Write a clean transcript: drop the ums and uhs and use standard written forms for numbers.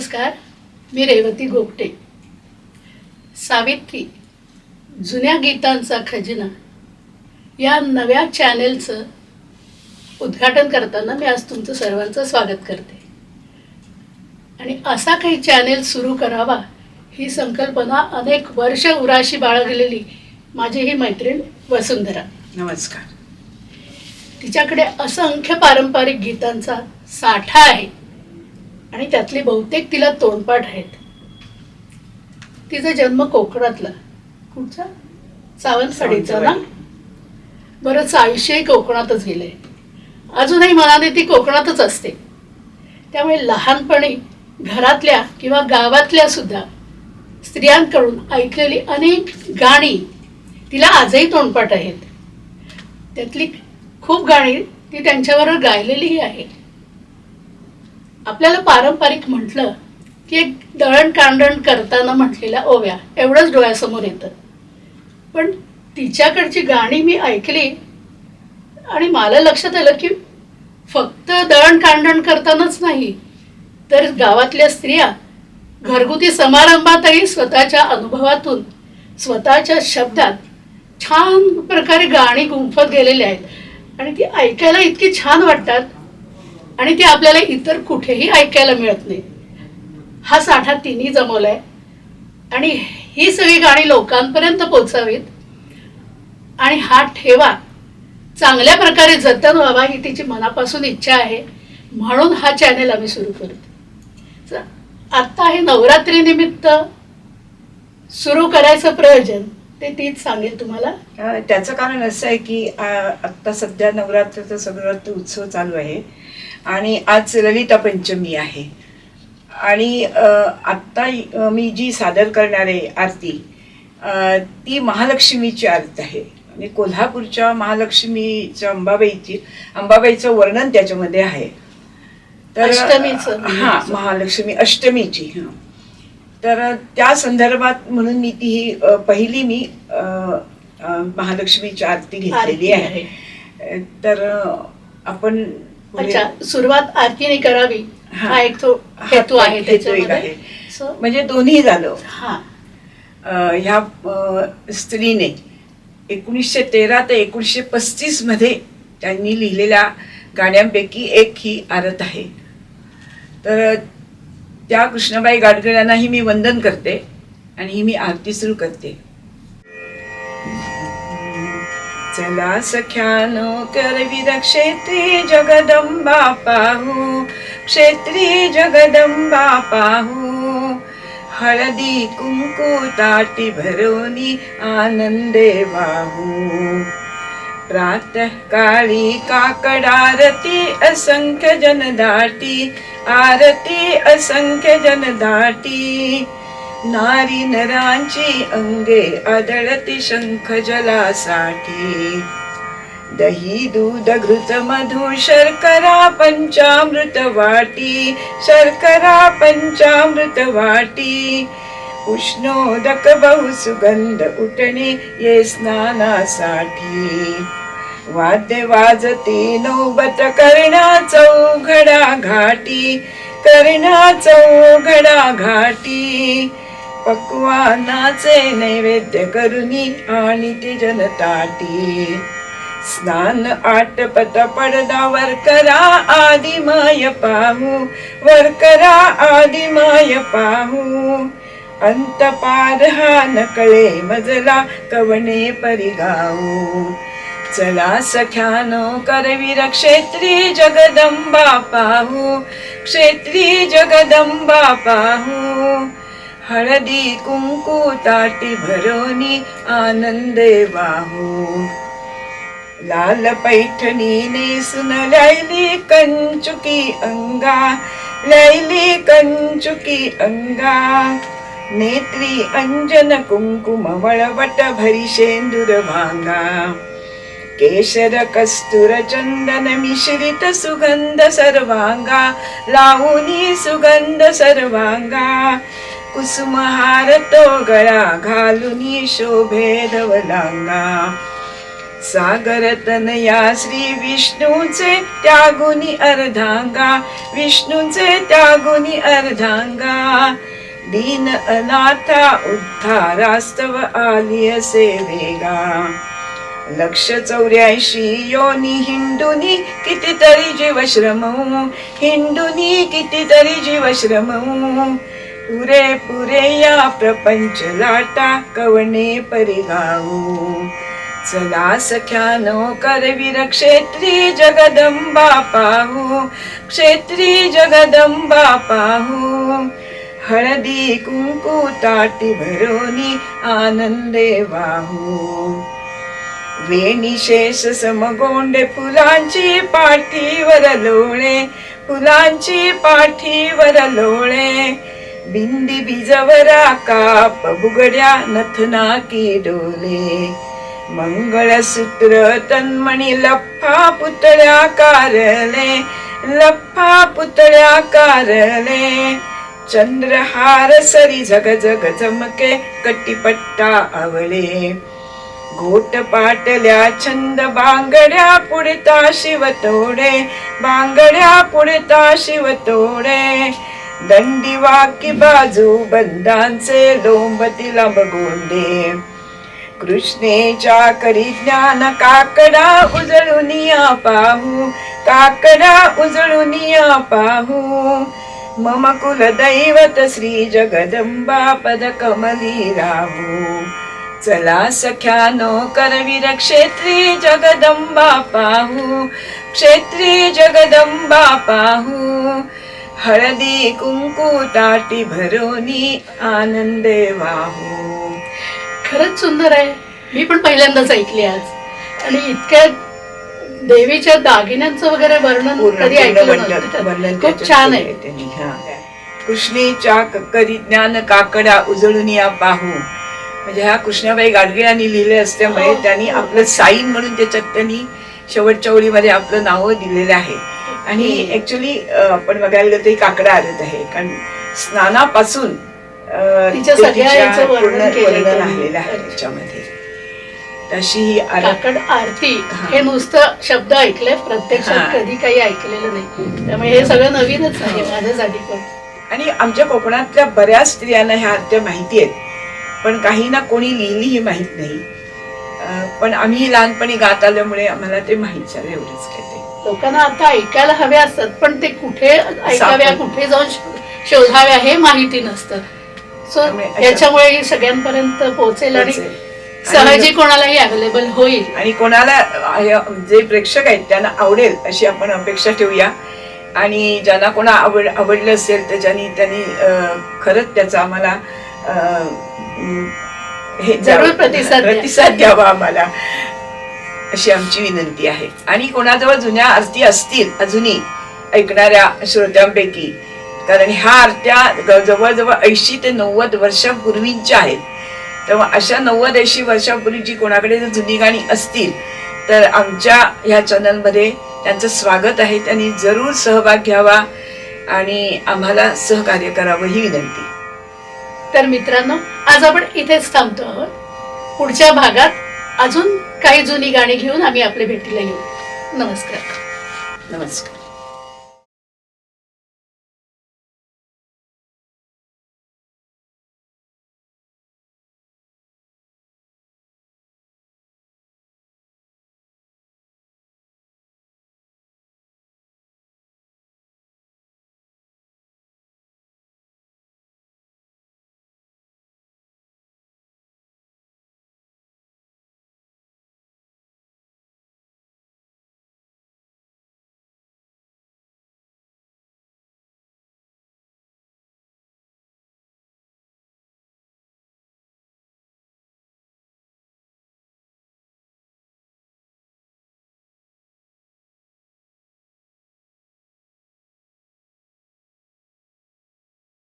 नमस्कार, मी रेवती गोगटे. सावित्री जुन्या गीतांचा खजिना या नव्या चॅनेलचं उद्घाटन करताना मी आज तुमचं सर्वांचं स्वागत करते. आणि असा काही चॅनेल सुरू करावा ही संकल्पना अनेक वर्ष उराशी बाळगलेली माझी ही मैत्रीण वसुंधरा. नमस्कार. तिच्याकडे असंख्य पारंपरिक गीतांचा साठा आहे आणि त्यातली बहुतेक तिला तोंडपाठ आहेत. तिचा जन्म कोकणातला, कुठचा? सावंतवाडीचा ना. बरंच आयुष्यही कोकणातच गेलंय. अजूनही मनाने ती कोकणातच असते. त्यामुळे लहानपणी घरातल्या किंवा गावातल्या सुद्धा स्त्रियांकडून ऐकलेली अनेक गाणी तिला आजही तोंडपाठ आहेत. त्यातली खूप गाणी ती त्यांच्याबरोबर गायलेलीही आहे. आपल्याला पारंपरिक म्हटलं की एक दळणकांडण करताना म्हटलेल्या ओव्या एवढंच डोळ्यासमोर येतं. पण तिच्याकडची गाणी मी ऐकली आणि मला लक्षात आलं की फक्त दळणकांडण करतानाच नाही, तर गावातल्या स्त्रिया घरगुती समारंभातही स्वतःच्या अनुभवातून स्वतःच्या शब्दात छान प्रकारे गाणी गुंफत गेलेली आहेत आणि ती ऐकायला इतकी छान वाटतात आणि ती आपल्याला इतर कुठेही ऐकायला मिळत नाही. हा साठा तिने जमवलाय आणि ही सगळी गाणी लोकांपर्यंत पोचावीत आणि हा ठेवा चांगल्या प्रकारे जतन व्हावा ही तिची मनापासून इच्छा आहे. म्हणून हा चॅनेल आम्ही सुरू करतो. आत्ता हे नवरात्री निमित्त सुरू करायचं प्रयोजन ते तीच सांगेल तुम्हाला. त्याचं कारण असं आहे की आत्ता सध्या नवरात्राचा सगळा उत्सव चालू आहे आणि आज ललिता पंचमी आहे. आणि आत्ता मी जी सादर करणार आहे आरती ती महालक्ष्मीची आरती आहे. आणि कोल्हापूरच्या महालक्ष्मीच्या अंबाबाईचं वर्णन त्याच्यामध्ये आहे. तर महालक्ष्मी अष्टमीची. तर त्या संदर्भात म्हणून मी ती पहिली महालक्ष्मीची आरती घेतलेली आहे. तर आपण सुरुवात आरतीने करावी हा एक हेतू आहे त्याच्यामध्ये. म्हणजे दोन्ही झालं. ह्या स्त्रीने 1913 ते 1935 मध्ये त्यांनी लिहिलेल्या गाण्यांपैकी एक ही आरत आहे. तर त्या कृष्णाबाई गाडगीळ यांनाही मी वंदन करते आणि ही मी आरती सुरू करते. चला सख्यानो करविद क्षेत्री जगदंबा पाहू, क्षेत्री जगदंबा पाहू. हळदी कुंकू ताटी भरोनी आनंदे वाहू. प्रातः काळी काकडारती असंख्य जनदाटी, आरती असंख्य जनदाटी. नारी नरांची अंगे आदळती शंख जलासाठी. दही दूध घृत मधु शर्करा पंचामृत वाटी, शर्करा पंचामृत वाटी. उष्णोदक बहु सुगंध उठणे ये स्नानासाठी. वाद्य वाजते नौबत कर्णा चौघडा घाटी, कर्णा चौघडा घाटी. पक्वानाचे नैवेद्य करुनी आणि ती जनताटी. स्नान आटपत पडदा वरकरा आदिमाय पाहू, वरकरा आदिमाय पाहू. अंत पार हा नकळे मजला कवणे परिगाऊ. चला सख्यानो करवीर क्षेत्री जगदंबा पाहू, क्षेत्री जगदंबा पाहू. हळदी कुंकू ताटी भरोनी आनंदे वाहू. लाल पैठणी नेसून लैली कंचुकी अंगा, लैली कंचुकी अंगा. नेत्री अंजन कुंकुम वळवट भरी शेंदूर भांगा. केशर कस्तूर चंदन मिश्रित सुगंध सर्वांगा, लावणी सुगंध सर्वांगा. कुसुमहार तो गळा घालुनी शोभे धवलांगा. सागर तनया श्री विष्णूचे त्यागुनी अर्धांगा, विष्णूचे त्यागुनी अर्धांगा. दीन अनाथा उद्धारास्तव आली असे वेगा. 184 योनी हिंडुनी कितीतरी जीवश्रमू, हिंडुनी कितीतरी जीवश्रमू. पुरे पुरे या प्रपंच लाटा कवणे परिगाऊ. चला सख्यानो करवीर क्षेत्री जगदंबा पाहू, क्षेत्री जगदंबा पाहू. हळदी कुंकू ताटी भरोनी आनंदे वाहू. वेणी शेष समगोंडे फुलांची पाठीवर लोळे, फुलांची पाठीवर लोळे. बिंदी बीजवरा काप बुगड्या नथना की डोले. मंगळसूत्र तन्मणी लफ्फा पुतळ्या कारले, लफ्फा पुतळ्या कारले. चंद्रहार सरी झग झग चमके कटीपट्टा आवळे. गोट पाटल्या छंद बांगड्या पुढता शिवतोडे, बांगड्या पुढता शिवतोडे. दंडी वाकी बाजू बंधांचे लोंबती लांबगोंडे. कृष्णेच्या करी ज्ञान काकडा उजळुनिया पाहू, काकडा उजळुनिया पाहू. मम कुल दैवत श्री जगदंबा पद कमली राहू. चला सख्यानो करवीर क्षेत्री जगदंबा पाहू, क्षेत्री जगदंबा पाहू. हळदी कुंकू ताटी भरोनी आनंदे वाहू. खरंच सुंदर आहे. मी पण पहिल्यांदाच ऐकली आज. आणि इतक्या देवीच्या दागिन्यांचं वगैरे वर्णन कधी ऐकलं नव्हतं. खूप छान आहे. कृष्णेच्या करी ज्ञान काकडा उजळून या पाहू. म्हणजे ह्या कृष्णाबाई गाडगिळांनी लिहिले असल्यामुळे त्यांनी आपलं साईन म्हणून त्याच्यात त्यांनी शेवटच्या ओळीमध्ये आपलं नाव दिलेलं आहे. आणि ऍक्च्युली आपण बघायला गेलो तरी काकडा आरत आहे, कारण स्नानापासून वर्णन आलेलं आहे त्याच्यामध्ये. तशी ही काकड आरती हे नुसतं शब्द ऐकलंय, प्रत्यक्षात कधी काही ऐकलेलं नाही. त्यामुळे हे सगळं नवीनच आहे माझ्यासाठी पण. आणि आमच्या कोकणातल्या बऱ्याच स्त्रियांना ह्या आरत्या माहिती आहेत, पण काहींना कोणी लिहिली ही माहित नाही. पण आम्ही लहानपणी गात आल्यामुळे आम्हाला ते माहित झालं, एवढंच काय. लोकांना आता ऐकायला हव्या असतात, पण ते कुठे ऐकाव्या, कुठे जाऊन शोधाव्या हे माहिती नसतं. सो याच्यामुळे सगळ्यांपर्यंत पोहोचेल आणि सहजी कोणालाही अवेलेबल होईल. आणि कोणाला जे प्रेक्षक आहेत त्यांना आवडेल अशी आपण अपेक्षा ठेवूया. आणि ज्यांना कोणा आवडलं असेल तर त्यांनी खरंच त्याचा आम्हाला जरूर प्रतिसाद द्यावा आम्हाला, अशी आमची विनंती आहे. आणि कोणाजवळ जुन्या आरती असतील अजूनही ऐकणाऱ्या श्रोत्यांपैकी, कारण ह्या आरत्या जवळजवळ 80 ते 90 वर्षापूर्वींच्या आहेत. तेव्हा अशा 90-80 वर्षापूर्वीची कोणाकडे जर जुनी गाणी असतील तर आमच्या ह्या चॅनलमध्ये त्यांचं स्वागत आहे. त्यांनी जरूर सहभाग घ्यावा आणि आम्हाला सहकार्य करावं ही विनंती. तर मित्रांनो, आज आपण इथेच थांबतो आहोत. पुढच्या भागात अजून काही जुनी गाणी घेऊन आम्ही आपल्या भेटीला येऊ. नमस्कार. नमस्कार.